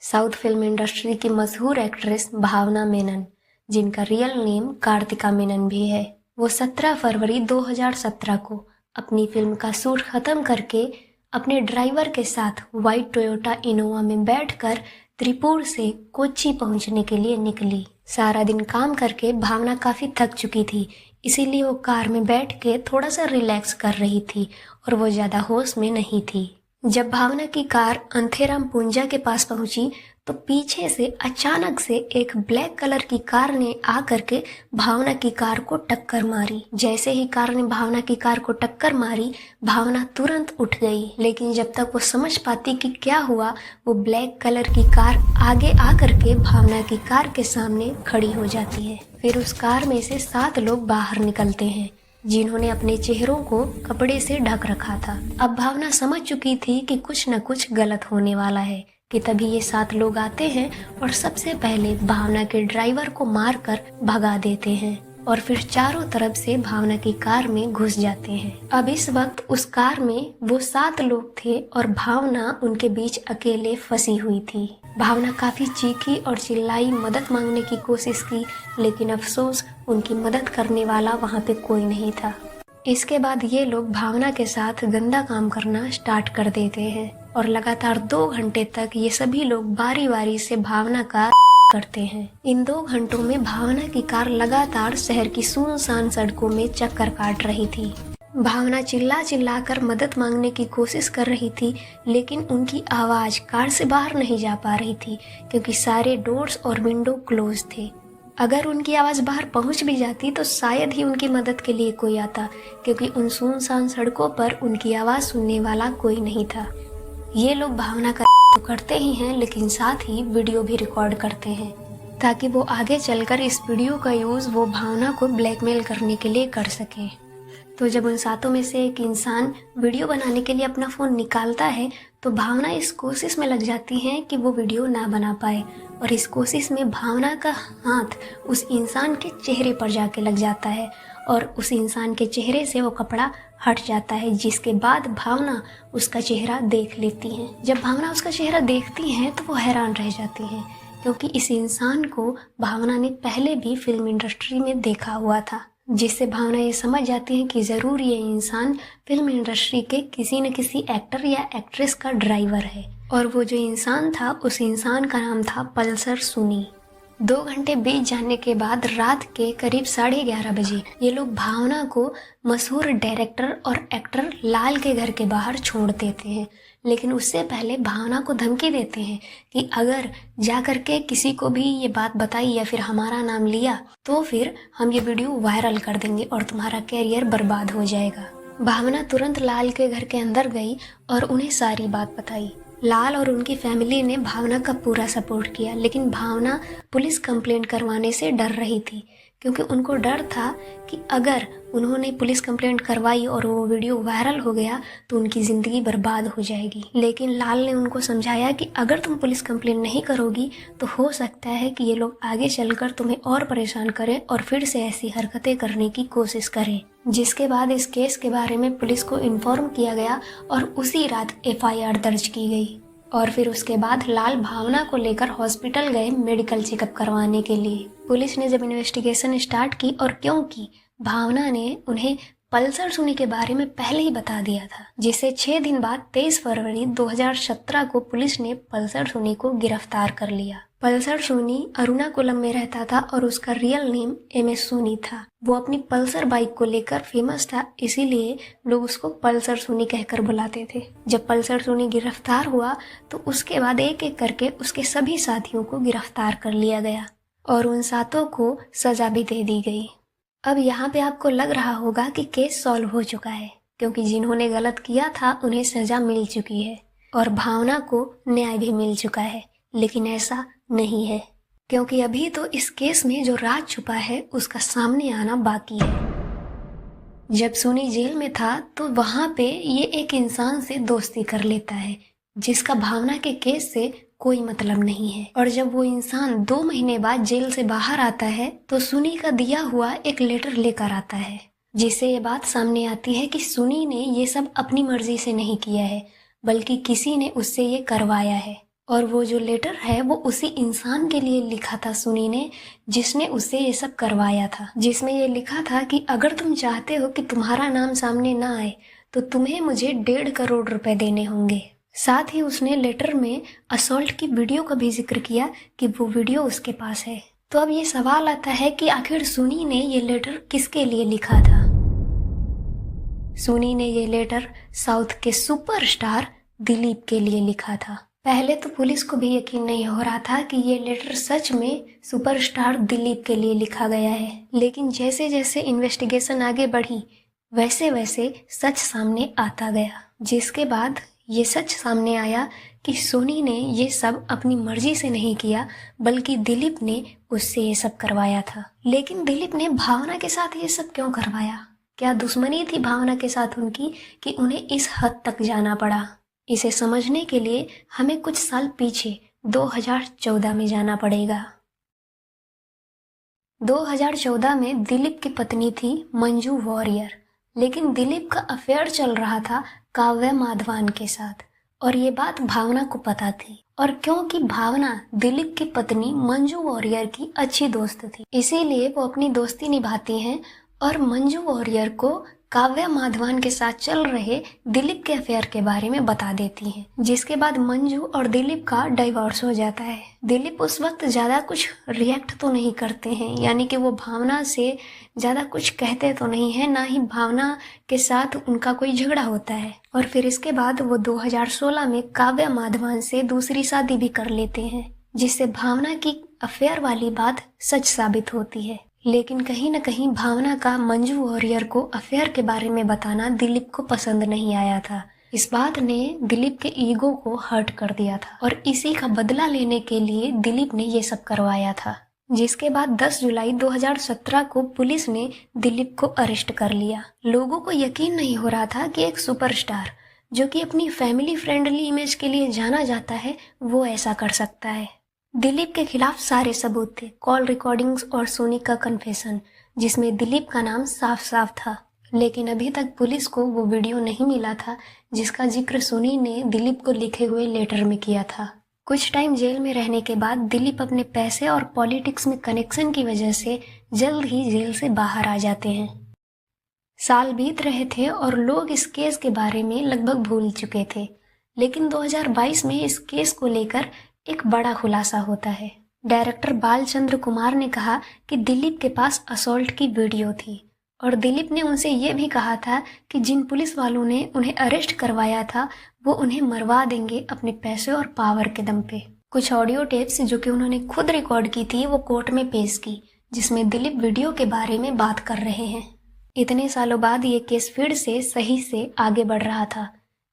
South film industry की मशहूर actress भावना मेनन, जिनका रियल नेम कार्तिका मेनन भी है, वो 17 फरवरी 2017 को अपनी फिल्म का शूट खत्म करके अपने ड्राइवर के साथ व्हाइट टोयोटा इनोवा में बैठकर त्रिपुर से कोच्चि पहुंचने के लिए निकली। सारा दिन काम करके भावना काफी थक चुकी थी, इसीलिए वो कार में बैठ के थोड़ा सा रिलैक्स कर रही थी और वो ज्यादा होश में नहीं थी। जब भावना की कार अंथेराम पुंजा के पास पहुंची तो पीछे से अचानक से एक ब्लैक कलर की कार ने आकर के भावना की कार को टक्कर मारी। जैसे ही कार ने भावना की कार को टक्कर मारी, भावना तुरंत उठ गई, लेकिन जब तक वो समझ पाती कि क्या हुआ, वो ब्लैक कलर की कार आगे आकर के भावना की कार के सामने खड़ी हो जाती है। फिर उस कार में से 7 लोग बाहर निकलते हैं, जिन्होंने अपने चेहरों को कपड़े से ढक रखा था। अब भावना समझ चुकी थी कि कुछ न कुछ गलत होने वाला है कि तभी ये 7 लोग आते हैं और सबसे पहले भावना के ड्राइवर को मारकर भगा देते हैं और फिर चारों तरफ से भावना की कार में घुस जाते हैं। अब इस वक्त उस कार में वो 7 लोग थे और भावना उनके बीच अकेले फंसी हुई थी। भावना काफी चीखी और चिल्लाई, मदद मांगने की कोशिश की, लेकिन अफसोस उनकी मदद करने वाला वहाँ पे कोई नहीं था। इसके बाद ये लोग भावना के साथ गंदा काम करना स्टार्ट कर देते हैं और लगातार 2 घंटे तक ये सभी लोग बारी बारी से भावना का करते हैं। इन 2 घंटों में भावना की कार लगातार शहर की सुनसान सड़कों में चक्कर काट रही थी। भावना चिल्ला चिल्ला कर मदद मांगने की कोशिश कर रही थी, लेकिन उनकी आवाज कार से बाहर नहीं जा पा रही थी क्योंकि सारे डोर्स और विंडो क्लोज थे। अगर उनकी आवाज बाहर पहुंच भी जाती तो शायद ही उनकी मदद के लिए कोई आता, क्योंकि उन सुनसान सड़कों पर उनकी आवाज सुनने वाला कोई नहीं था। ये लोग भावना का तो करते ही हैं, लेकिन साथ ही वीडियो भी रिकॉर्ड करते हैं ताकि वो आगे चलकर इस वीडियो का यूज वो भावना को ब्लैकमेल करने के लिए कर सके। तो जब उन 7 में से एक इंसान वीडियो बनाने के लिए अपना फ़ोन निकालता है तो भावना इस कोशिश में लग जाती है कि वो वीडियो ना बना पाए, और इस कोशिश में भावना का हाथ उस इंसान के चेहरे पर जाके लग जाता है और उस इंसान के चेहरे से वो कपड़ा हट जाता है, जिसके बाद भावना उसका चेहरा देख लेती है। जब भावना उसका चेहरा देखती हैं तो वो हैरान रह जाती हैं, क्योंकि इस इंसान को भावना ने पहले भी फिल्म इंडस्ट्री में देखा हुआ था, जिससे भावना ये समझ जाती है कि ज़रूर ये इंसान फिल्म इंडस्ट्री के किसी न किसी एक्टर या एक्ट्रेस का ड्राइवर है। और वो जो इंसान था, उस इंसान का नाम था पल्सर सुनी। 2 घंटे बीत जाने के बाद रात के करीब 11:30 बजे ये लोग भावना को मशहूर डायरेक्टर और एक्टर लाल के घर के बाहर छोड़ देते हैं, लेकिन उससे पहले भावना को धमकी देते हैं कि अगर जा करके किसी को भी ये बात बताई या फिर हमारा नाम लिया तो फिर हम ये वीडियो वायरल कर देंगे और तुम्हारा कैरियर बर्बाद हो जाएगा। भावना तुरंत लाल के घर के अंदर गई और उन्हें सारी बात बताई। लाल और उनकी फैमिली ने भावना का पूरा सपोर्ट किया, लेकिन भावना पुलिस कंप्लेंट करवाने से डर रही थी, क्योंकि उनको डर था कि अगर उन्होंने पुलिस कंप्लेंट करवाई और वो वीडियो वायरल हो गया तो उनकी ज़िंदगी बर्बाद हो जाएगी। लेकिन लाल ने उनको समझाया कि अगर तुम पुलिस कंप्लेंट नहीं करोगी तो हो सकता है कि ये लोग आगे चलकर तुम्हें और परेशान करें और फिर से ऐसी हरकतें करने की कोशिश करें। जिसके बाद इस केस के बारे में पुलिस को इन्फॉर्म किया गया और उसी रात FIR दर्ज की गई। और फिर उसके बाद लाल भावना को लेकर हॉस्पिटल गए मेडिकल चेकअप करवाने के लिए। पुलिस ने जब इन्वेस्टिगेशन स्टार्ट की, और क्योंकि भावना ने उन्हें पल्सर सुनी के बारे में पहले ही बता दिया था, जिससे 6 दिन बाद 23 फरवरी 2017 को पुलिस ने पल्सर सुनी को गिरफ्तार कर लिया। पल्सर सोनी अरुणाकुलम में रहता था और उसका रियल नेम MS सोनी था। वो अपनी पल्सर बाइक को लेकर फेमस था, इसीलिए लोग उसको पल्सर सोनी कहकर बुलाते थे। जब पल्सर सोनी गिरफ्तार हुआ तो उसके बाद एक एक करके उसके सभी साथियों को गिरफ्तार कर लिया गया और उन 7 को सजा भी दे दी गई। अब यहाँ पे आपको लग रहा होगा कि केस सॉल्व हो चुका है, क्योंकि जिन्होंने गलत किया था उन्हें सजा मिल चुकी है और भावना को न्याय भी मिल चुका है, लेकिन ऐसा नहीं है, क्योंकि अभी तो इस केस में जो राज छुपा है उसका सामने आना बाकी है। जब सोनी जेल में था तो वहां पे ये एक इंसान से दोस्ती कर लेता है जिसका भावना के केस से कोई मतलब नहीं है, और जब वो इंसान 2 महीने बाद जेल से बाहर आता है तो सुनी का दिया हुआ एक लेटर लेकर आता है, जिससे ये बात सामने आती है कि सुनी ने ये सब अपनी मर्जी से नहीं किया है, बल्कि किसी ने उससे ये करवाया है। और वो जो लेटर है वो उसी इंसान के लिए लिखा था सुनी ने, जिसने उससे ये सब करवाया था, जिसमें ये लिखा था कि अगर तुम चाहते हो कि तुम्हारा नाम सामने ना आए तो तुम्हें मुझे 1.5 करोड़ रुपए देने होंगे। साथ ही उसने लेटर में असॉल्ट की वीडियो का भी जिक्र किया कि वो वीडियो उसके पास है। तो अब ये सवाल आता है कि आखिर सुनी ने ये लेटर किसके लिए लिखा था। सुनी ने ये लेटर साउथ के सुपरस्टार दिलीप के लिए लिखा था। पहले तो पुलिस को भी यकीन नहीं हो रहा था कि ये लेटर सच में सुपरस्टार दिलीप के लिए लिखा गया है, लेकिन जैसे जैसे इन्वेस्टिगेशन आगे बढ़ी वैसे वैसे सच सामने आता गया, जिसके बाद ये सच सामने आया कि सोनी ने ये सब अपनी मर्जी से नहीं किया, बल्कि दिलीप ने उससे ये सब करवाया था। लेकिन दिलीप ने भावना के साथ ये सब क्यों करवाया? क्या दुश्मनी थी भावना के साथ उनकी कि उन्हें इस हद तक जाना पड़ा? इसे समझने के लिए हमें कुछ साल पीछे 2014 में जाना पड़ेगा। 2014 में दिलीप की पत्नी थी मंजू वॉरियर, लेकिन दिलीप का अफेयर चल रहा था काव्या माधवान के साथ, और ये बात भावना को पता थी। और क्योंकि भावना दिलीप की पत्नी मंजू वॉरियर की अच्छी दोस्त थी, इसीलिए वो अपनी दोस्ती निभाती हैं और मंजू वॉरियर को काव्या माधवान के साथ चल रहे दिलीप के अफेयर के बारे में बता देती हैं, जिसके बाद मंजू और दिलीप का डाइवोर्स हो जाता है। दिलीप उस वक्त ज़्यादा कुछ रिएक्ट तो नहीं करते हैं, यानी कि वो भावना से ज़्यादा कुछ कहते तो नहीं है, ना ही भावना के साथ उनका कोई झगड़ा होता है। और फिर इसके बाद वो 2016 में काव्या माधवान से दूसरी शादी भी कर लेते हैं, जिससे भावना की अफेयर वाली बात सच साबित होती है। लेकिन कहीं न कहीं भावना का मंजू वॉरियर को अफेयर के बारे में बताना दिलीप को पसंद नहीं आया था। इस बात ने दिलीप के ईगो को हर्ट कर दिया था और इसी का बदला लेने के लिए दिलीप ने ये सब करवाया था। जिसके बाद 10 जुलाई 2017 को पुलिस ने दिलीप को अरेस्ट कर लिया। लोगों को यकीन नहीं हो रहा था कि एक सुपरस्टार जो कि अपनी फैमिली फ्रेंडली इमेज के लिए जाना जाता है वो ऐसा कर सकता है। दिलीप के खिलाफ सारे सबूत थे, कॉल रिकॉर्डिंग्स और सोनी का कन्फेशन, जिसमें दिलीप का नाम साफ साफ था। लेकिन अभी तक पुलिस को वो वीडियो नहीं मिला था जिसका जिक्र सोनी ने दिलीप को लिखे हुए लेटर में किया था। कुछ टाइम जेल में रहने के बाद दिलीप अपने पैसे और पॉलिटिक्स में कनेक्शन की वजह से जल्द ही जेल से बाहर आ जाते हैं। साल बीत रहे थे और लोग इस केस के बारे में लगभग भूल चुके थे, लेकिन 2022 में इस केस को लेकर एक बड़ा खुलासा होता है। डायरेक्टर बालचंद्र कुमार ने कहा कि दिलीप के पास असॉल्ट की वीडियो थी और दिलीप ने उनसे ये भी कहा था कि जिन पुलिस वालों ने उन्हें अरेस्ट करवाया था वो उन्हें मरवा देंगे अपने पैसे और पावर के दम पे। कुछ ऑडियो टेप्स जो कि उन्होंने खुद रिकॉर्ड की थी वो कोर्ट में पेश की, जिसमें दिलीप वीडियो के बारे में बात कर रहे हैं। इतने सालों बाद ये केस फिर से सही से आगे बढ़ रहा था।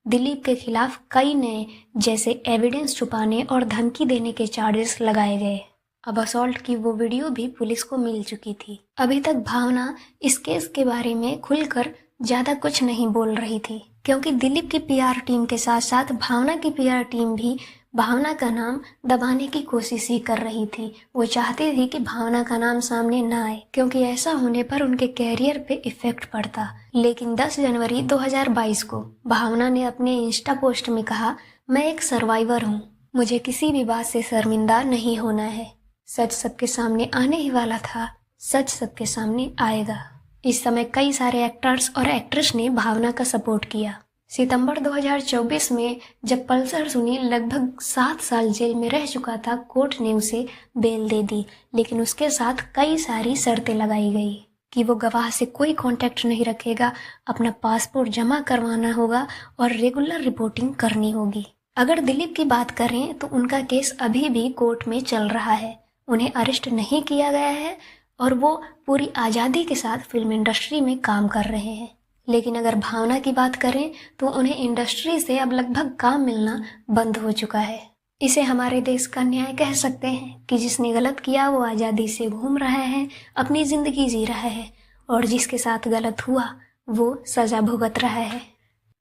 दिलीप के खिलाफ कई नए जैसे एविडेंस छुपाने और धमकी देने के चार्जेस लगाए गए। अब असॉल्ट की वो वीडियो भी पुलिस को मिल चुकी थी। अभी तक भावना इस केस के बारे में खुलकर ज्यादा कुछ नहीं बोल रही थी, क्योंकि दिलीप की पीआर टीम के साथ साथ भावना की पीआर टीम भी भावना का नाम दबाने की कोशिश ही कर रही थी। वो चाहती थी कि भावना का नाम सामने ना आए, क्योंकि ऐसा होने पर उनके कैरियर पे इफेक्ट पड़ता। लेकिन 10 जनवरी 2022 को भावना ने अपने इंस्टा पोस्ट में कहा, मैं एक सर्वाइवर हूँ, मुझे किसी भी बात से शर्मिंदा नहीं होना है। सच सबके सामने आने ही वाला था, सच सबके सामने आएगा। इस समय कई सारे एक्टर्स और एक्ट्रेस ने भावना का सपोर्ट किया। सितंबर 2024 में जब पल्सर सुनील लगभग 7 साल जेल में रह चुका था, कोर्ट ने उसे बेल दे दी, लेकिन उसके साथ कई सारी शर्तें लगाई गई कि वो गवाह से कोई कांटेक्ट नहीं रखेगा, अपना पासपोर्ट जमा करवाना होगा और रेगुलर रिपोर्टिंग करनी होगी। अगर दिलीप की बात करें तो उनका केस अभी भी कोर्ट में चल रहा है, उन्हें अरेस्ट नहीं किया गया है और वो पूरी आज़ादी के साथ फिल्म इंडस्ट्री में काम कर रहे हैं। लेकिन अगर भावना की बात करें तो उन्हें इंडस्ट्री से अब लगभग काम मिलना बंद हो चुका है। इसे हमारे देश का न्याय कह सकते हैं कि जिसने गलत किया वो आज़ादी से घूम रहा है, अपनी ज़िंदगी जी रहा है, और जिसके साथ गलत हुआ वो सज़ा भुगत रहा है।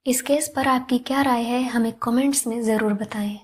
इस केस पर आपकी क्या राय है, हमें कमेंट्स में ज़रूर बताएं।